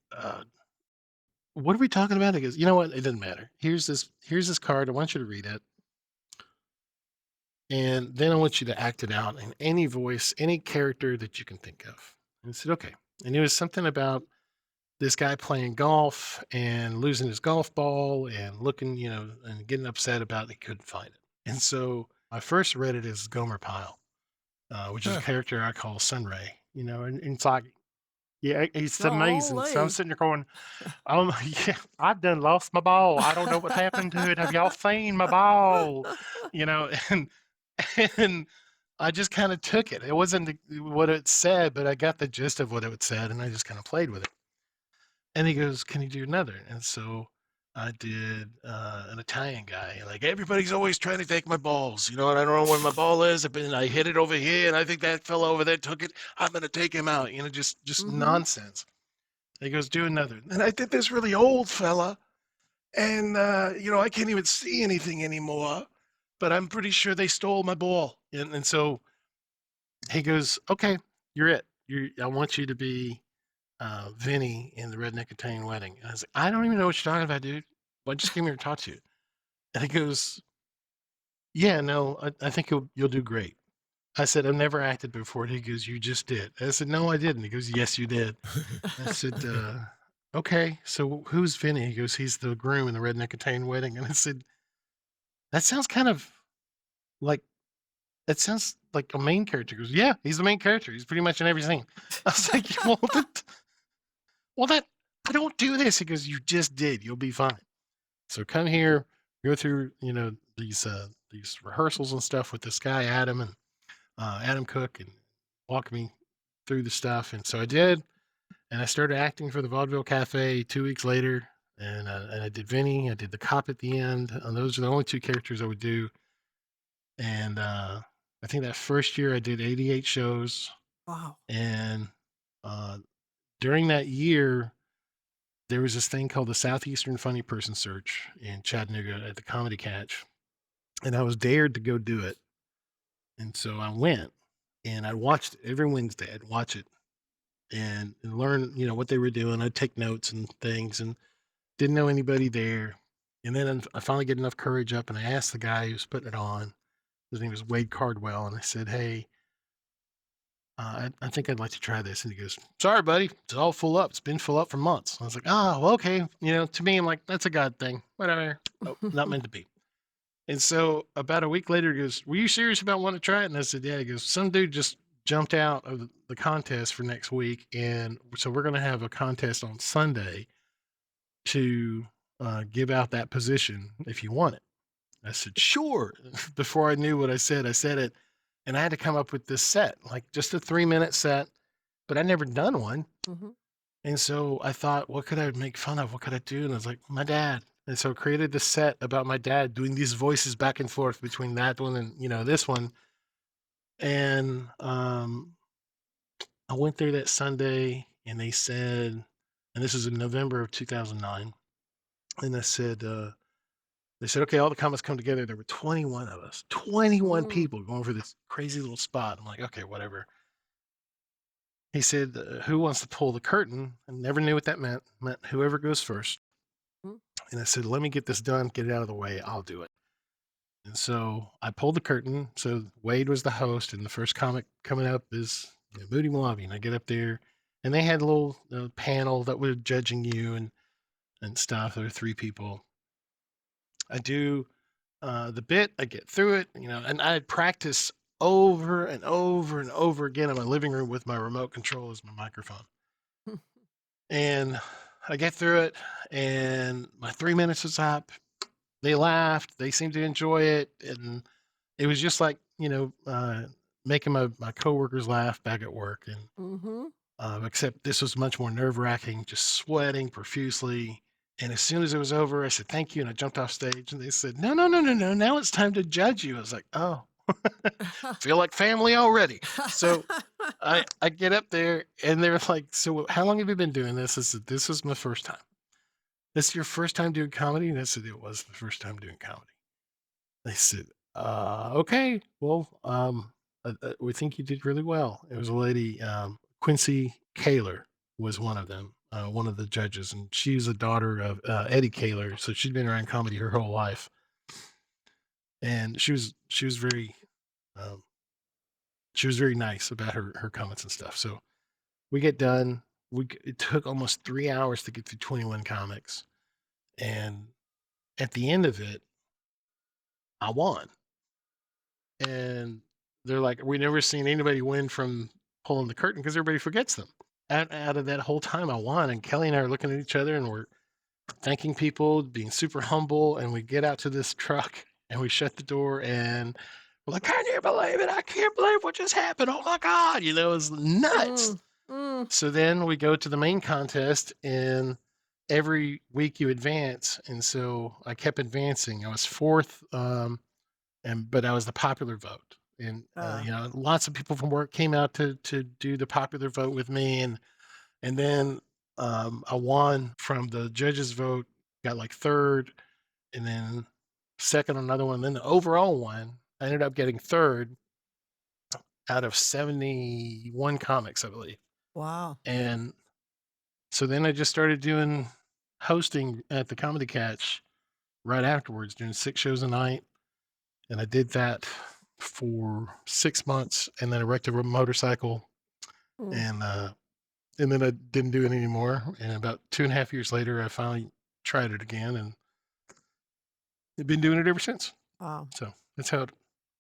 "What are we talking about?" He goes, "You know what? It doesn't matter. Here's this card. I want you to read it, and then I want you to act it out in any voice, any character that you can think of." And I said, "Okay." And it was something about this guy playing golf and losing his golf ball and looking, and getting upset about he couldn't find it. And so I first read it as Gomer Pyle, which is a Huh. character I call Sunray, and it's like, yeah, it's amazing. So I'm Golly. sitting there going, yeah, I've done lost my ball. I don't know what's happened to it. Have y'all seen my ball? And and I just kind of took it. It wasn't what it said, but I got the gist of what it said, and I just kind of played with it. And he goes, "Can you do another?" And so I did an Italian guy. Like, everybody's always trying to take my balls, and I don't know where my ball is. I hit it over here, and I think that fellow over there took it. I'm gonna take him out. Just Mm-hmm. nonsense. And he goes, "Do another." And I did this really old fella, and I can't even see anything anymore. But I'm pretty sure they stole my ball. And so he goes, "Okay, you're it. I want you to be Vinny in the Redneck Italian Wedding." And I was like, "I don't even know what you're talking about, dude. Well, I just came here to talk to you." And he goes, "Yeah, no, I think you'll do great." I said, "I've never acted before." And he goes, "You just did." I said, "No, I didn't." He goes, "Yes, you did." I said, "Okay, so who's Vinny?" He goes, "He's the groom in the Redneck Italian Wedding." And I said, "That sounds kind of like that sounds like a main character." He goes, "Yeah, he's the main character. He's pretty much in every scene." I was like, "Well, I don't do this." He goes, "You just did. You'll be fine. So come here, go through, these rehearsals and stuff with this guy, Adam, and Adam Cook, and walk me through the stuff." And so I did, and I started acting for the Vaudeville Cafe 2 weeks later. And I did Vinny, I did the cop at the end, and those are the only two characters I would do. And I think that first year I did 88 shows. Wow. And during that year, there was this thing called the Southeastern Funny Person Search in Chattanooga at the Comedy Catch, and I was dared to go do it. And so I went and I watched it every Wednesday. I'd watch it and learn, what they were doing. I'd take notes and things and didn't know anybody there. And then I finally get enough courage up and I asked the guy who's putting it on. His name was Wade Cardwell. And I said, "Hey, I think I'd like to try this." And he goes, "Sorry, buddy. It's all full up. It's been full up for months." I was like, "Oh, well, okay." To me, I'm like, that's a God thing. Whatever. Oh, not meant to be. And so about a week later, he goes, "Were you serious about wanting to try it?" And I said, "Yeah." He goes, "Some dude just jumped out of the contest for next week. And so we're going to have a contest on Sunday to give out that position if you want it." I said, "Sure." Before I knew what I said it. And I had to come up with this set, like just a 3-minute set, but I'd never done one. Mhm. And so I thought, what could I make fun of? What could I do? And I was like, my dad. And so I created this set about my dad doing these voices back and forth between that one and, this one. And I went there that Sunday and they said, and this is in November of 2009. And they said, "Okay, all the comments come together." There were 21 of us, 21 Mm. people going for this crazy little spot. I'm like, okay, whatever. He said, "Who wants to pull the curtain?" I never knew what that meant. Meant whoever goes first. Mm. And I said, "Let me get this done, get it out of the way. I'll do it." And so I pulled the curtain. So Wade was the host, and the first comic coming up is Moody Molavi. And I get up there, and they had a little panel that was judging you and stuff. There were 3 people. I do the bit. I get through it, and I had practiced over and over and over again in my living room with my remote control as my microphone. And I get through it, and my 3 minutes was up. They laughed. They seemed to enjoy it, and it was just like making my coworkers laugh back at work. And Mhm. except this was much more nerve wracking, just sweating profusely. And as soon as it was over, I said thank you, and I jumped off stage. And they said, "No, no, no, no, no! Now it's time to judge you." I was like, "Oh, feel like family already." So I get up there and they're like, "So how long have you been doing this?" I said, "This is my first time." "This is your first time doing comedy?" And I said, "It was the first time doing comedy." They said, "Okay, well, we think you did really well." It was a lady, Quincy Kaler was one of them, one of the judges, and she's a daughter of Eddie Kaler, so she'd been around comedy her whole life, and she was um, very nice about her comments and stuff. So we get done. It took almost 3 hours to get through 21 comics, and at the end of it, I won. And they're like, "We never seen anybody win from pulling the curtain," because everybody forgets them. Out of that whole time, I won, and Kelly and I are looking at each other, and we're thanking people, being super humble, and we get out to this truck, and we shut the door, and we're like, "Can you believe it? I can't believe what just happened. Oh my God." It was nuts. Mm. Mm. So then we go to the main contest, and every week you advance. And so I kept advancing. I was 4th, but I was the popular vote. And Ah. lots of people from work came out to do the popular vote with me, and then I won from the judges' vote, got like 3rd, and then second on another one. Then the overall one, I ended up getting 3rd out of 71 comics, I believe. Wow. And so then I just started doing hosting at the Comedy Catch right afterwards, doing 6 shows a night. And I did that for 6 months, and then I wrecked a motorcycle, Mm. and then I didn't do it anymore. And about 2.5 years later, I finally tried it again, and I've been doing it ever since. Wow. So that's how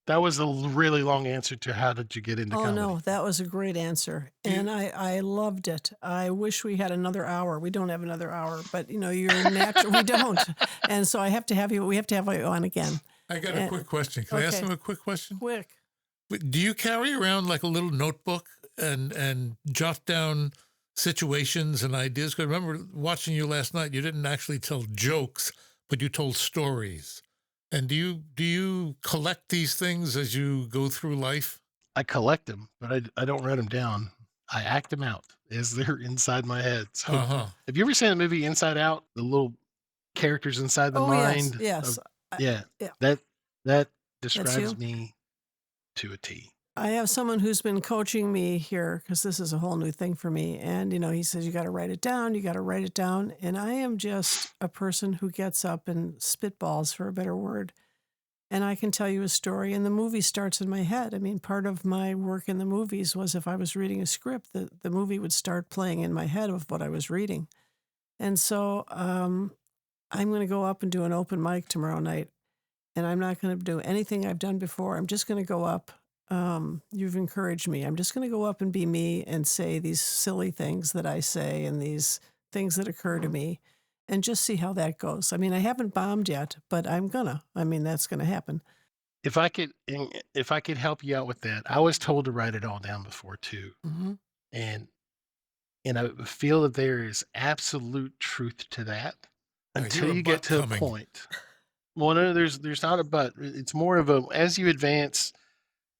that was a really long answer to how did you get into Oh, comedy? no, that was a great answer, You and I loved it. I wish we had another hour. We don't have another hour, but, you're natural. We don't, and so we have to have you on again. I got a And quick question. Can I ask okay, him a quick question? quick. Do you carry around like a little notebook and jot down situations and ideas? 'Cause I remember watching you last night. You didn't actually tell jokes, but you told stories. And do you collect these things as you go through life? I collect them, but I don't write them down. I act them out. as they're inside my head. So, Uh-huh. have you ever seen the movie Inside Out? The little characters inside the Oh, yes, mind yes. of yeah, Yeah, that that that's describes you. me to a T. I have someone who's been coaching me here because this is a whole new thing for me. And, he says, you got to write it down. You got to write it down. And I am just a person who gets up and spitballs, for a better word. And I can tell you a story, and the movie starts in my head. I mean, part of my work in the movies was if I was reading a script, the movie would start playing in my head of what I was reading. And so I'm going to go up and do an open mic tomorrow night, and I'm not going to do anything I've done before. I'm just going to go up. You've encouraged me. I'm just going to go up and be me and say these silly things that I say and these things that occur to me and just see how that goes. I mean, I haven't bombed yet, but I'm gonna. I mean, that's going to happen. If I could help you out with that, I was told to write it all down before too, Hmm. and I feel that there is absolute truth to that You're until a you get butt to a coming. point. Well, no, there's not a but. It's more of a as you advance.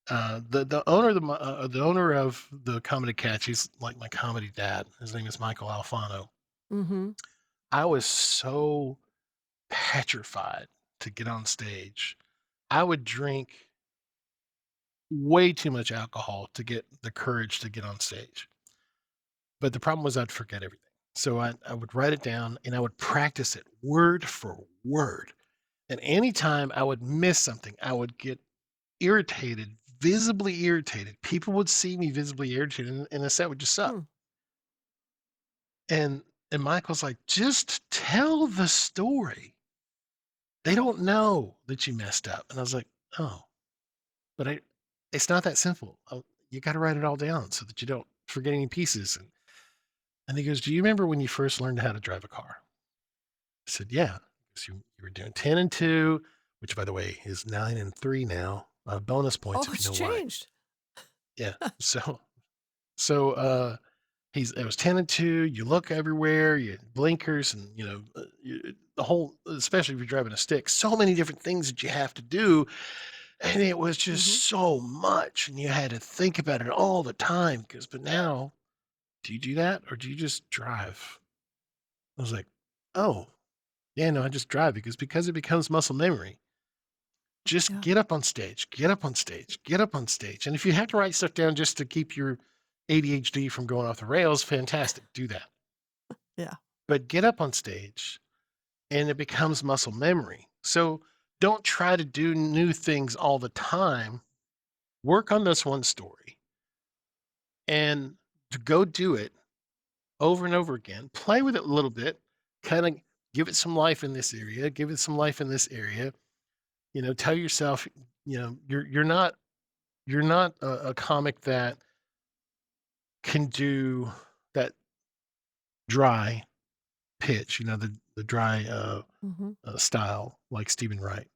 The owner of the Comedy Catch, he's like my comedy dad. His name is Michael Alfano. Hmm. I was so petrified to get on stage. I would drink way too much alcohol to get the courage to get on stage. But the problem was I'd forget everything. So I would write it down and I would practice it word for word. And anytime I would miss something, I would get irritated, visibly irritated. People would see me visibly irritated and the set would just suck. Hmm. And Michael's like, just tell the story. They don't know that you messed up. And I was like, oh, but it's not that simple. You got to write it all down so that you don't forget any pieces. And he goes, do you remember when you first learned how to drive a car? I said, yeah. So you were doing 10 and 2, which by the way is 9 and 3 now. Bonus points Oh, if you it's know why. changed. Yeah. So it was 10 and 2. You look everywhere, you blinkers and the whole, especially if you're driving a stick, so many different things that you have to do. And it was Hmm. just so much. And you had to think about it all the time. But now, do you do that or do you just drive? I was like, oh, yeah, no, I just drive because it becomes muscle memory. Just Yeah. get up on stage, get up on stage, get up on stage. And if you have to write stuff down just to keep your ADHD from going off the rails, fantastic. Do that. Yeah. But get up on stage and it becomes muscle memory. So don't try to do new things all the time. Work on this one story and to go do it over and over again. Play with it a little bit, kind of give it some life in this area, give it some life in this area. Tell yourself, you're not a comic that can do that dry pitch, the dry Hmm. style like Stephen Wright.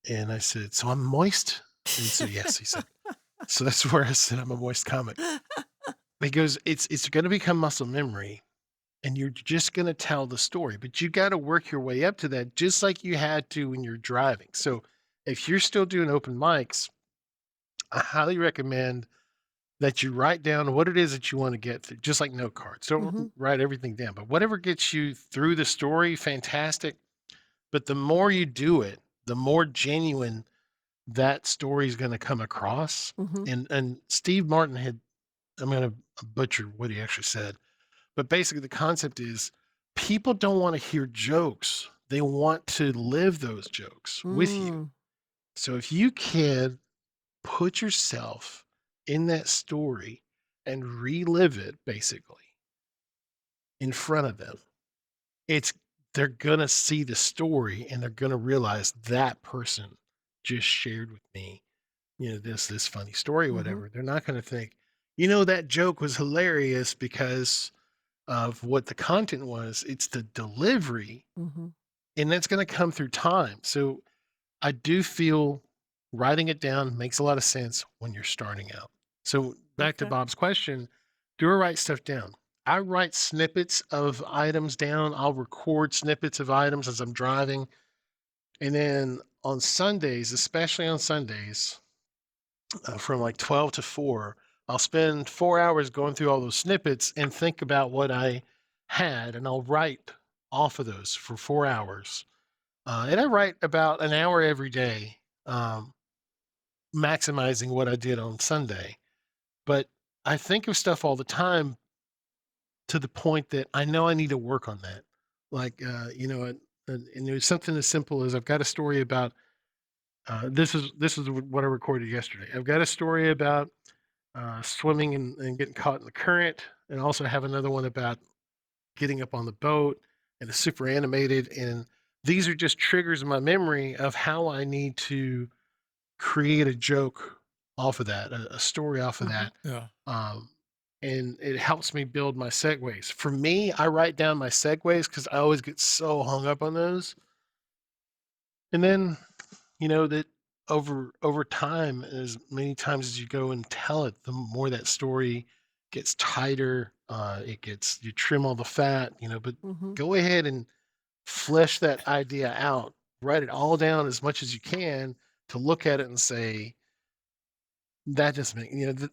And I said, so I'm moist. And so yes, he said. So that's where I said I'm a moist comic. He goes, it's going to become muscle memory, and you're just going to tell the story, but you got to work your way up to that, just like you had to when you're driving. So if you're still doing open mics, I highly recommend that you write down what it is that you want to get through, just like note cards. Don't Hmm. write everything down, but whatever gets you through the story, fantastic. But the more you do it, the more genuine that story is going to come across. Hmm. And Steve Martin had, I'm going to butcher what he actually said, but basically the concept is people don't want to hear jokes. They want to live those jokes with you. Mm. So if you can put yourself in that story and relive it basically in front of them, it's they're going to see the story and they're going to realize that person just shared with me, this funny story, Hmm. whatever. They're not going to think, that joke was hilarious because of what the content was. It's the delivery, Hmm. and that's going to come through time. So I do feel writing it down makes a lot of sense when you're starting out. So back to Okay. Bob's question, do I write stuff down? I write snippets of items down. I'll record snippets of items as I'm driving. And then on Sundays, especially on Sundays, from like 12 to 4, I'll spend 4 hours going through all those snippets and think about what I had, and I'll write off of those for 4 hours. And I write about an hour every day, maximizing what I did on Sunday. But I think of stuff all the time to the point that I know I need to work on that. Like, and there's something as simple as I've got a story about. This is what I recorded yesterday. I've got a story about swimming and getting caught in the current, and also have another one about getting up on the boat, and it's super animated. And these are just triggers in my memory of how I need to create a joke off of that, a story off of Mhm. that. Yeah. Um, and it helps me build my segues. For me, I write down my segues because I always get so hung up on those. And then, that over time, as many times as you go and tell it, the more that story gets tighter. You trim all the fat, but Mhm. go ahead and flesh that idea out. Write it all down as much as you can to look at it and say, that just make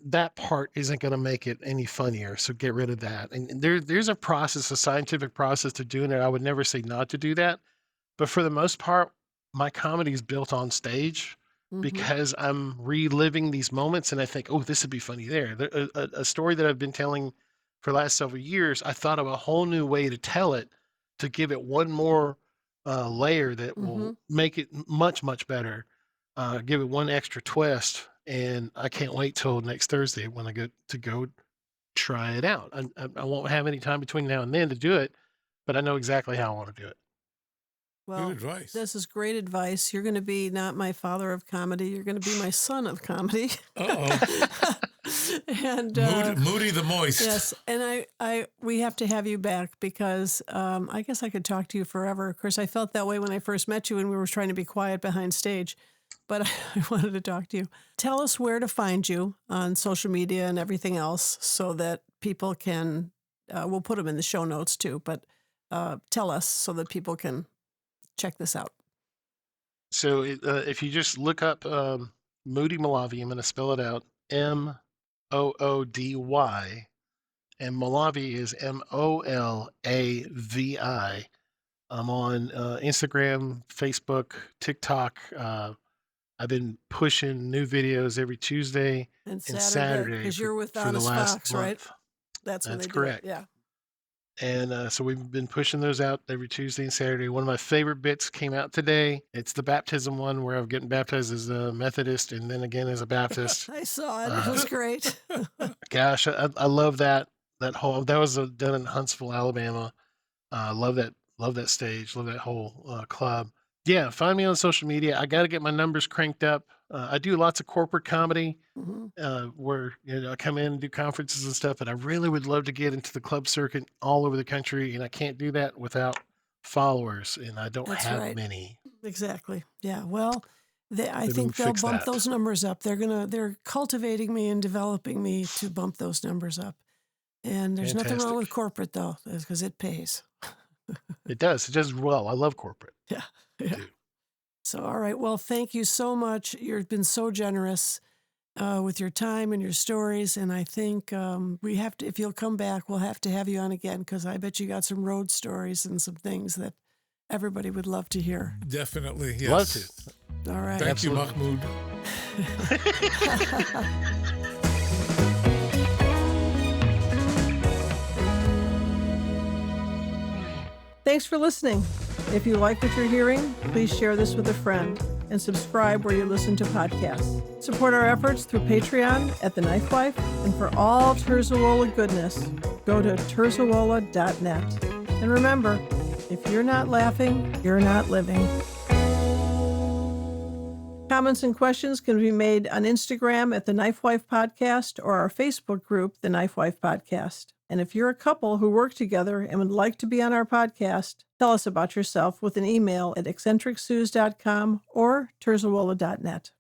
that part isn't going to make it any funnier. So get rid of that. And there's a scientific process to doing it. I would never say not to do that, but for the most part, my comedy is built on stage Mhm. because I'm reliving these moments and I think, oh, this would be funny there. A story that I've been telling for the last several years, I thought of a whole new way to tell it to give it one more layer that will Mhm. make it much, much better. Give it one extra twist. And I can't wait till next Thursday when I get to go try it out. I won't have any time between now and then to do it, but I know exactly how I want to do it. Good Well, advice. this is great advice. You're going to be not my father of comedy. You're going to be my son of comedy. Uh-oh. and Moody the Moist. yes, and we have to have you back because I guess I could talk to you forever. Of course, I felt that way when I first met you and we were trying to be quiet behind stage, but I wanted to talk to you. Tell us where to find you on social media and everything else so that people can. We'll put them in the show notes too, but tell us so that people can check this out. So if you just look up Moody Molavi, I'm going to spell it out, Moody, and Molavi is Molavi. I'm on Instagram, Facebook, TikTok. I've been pushing new videos every Tuesday And and Saturday, Saturday because you're with for the Honest last Fox, right? month. That's when That's they do it. correct. Yeah. And so we've been pushing those out every Tuesday and Saturday. One of my favorite bits came out today. It's the baptism one where I'm getting baptized as a Methodist and then again as a Baptist. I saw it. It Uh, was great. gosh, I love that. That was done in Huntsville, Alabama. Love that stage. Love that whole club. Yeah, find me on social media. I got to get my numbers cranked up. I do lots of corporate comedy Mhm. where I come in and do conferences and stuff, but I really would love to get into the club circuit all over the country, and I can't do that without followers, and I don't That's have right. many. Exactly. Yeah. Well, I Maybe we can think they'll fix bump that. those numbers up. They're cultivating me and developing me to bump those numbers up. And there's nothing wrong Fantastic. with corporate though, because it pays. It does. It does well. I love corporate. Yeah. I Yeah. do. So, all right. Well, thank you so much. You've been so generous with your time and your stories. And I think we have to, if you'll come back, we'll have to have you on again because I bet you got some road stories and some things that everybody would love to hear. Definitely, Love to. yes. All right. Thank you, Absolutely. Mahmoud. Thanks for listening. If you like what you're hearing, please share this with a friend and subscribe where you listen to podcasts. Support our efforts through Patreon at TheKnifeWife, and for all Terzuola goodness, go to terzuola.net. And remember, if you're not laughing, you're not living. Comments and questions can be made on Instagram at The Knife Wife Podcast or our Facebook group, The Knife Wife Podcast. And if you're a couple who work together and would like to be on our podcast, tell us about yourself with an email at eccentricsuz.com or terzuola.net.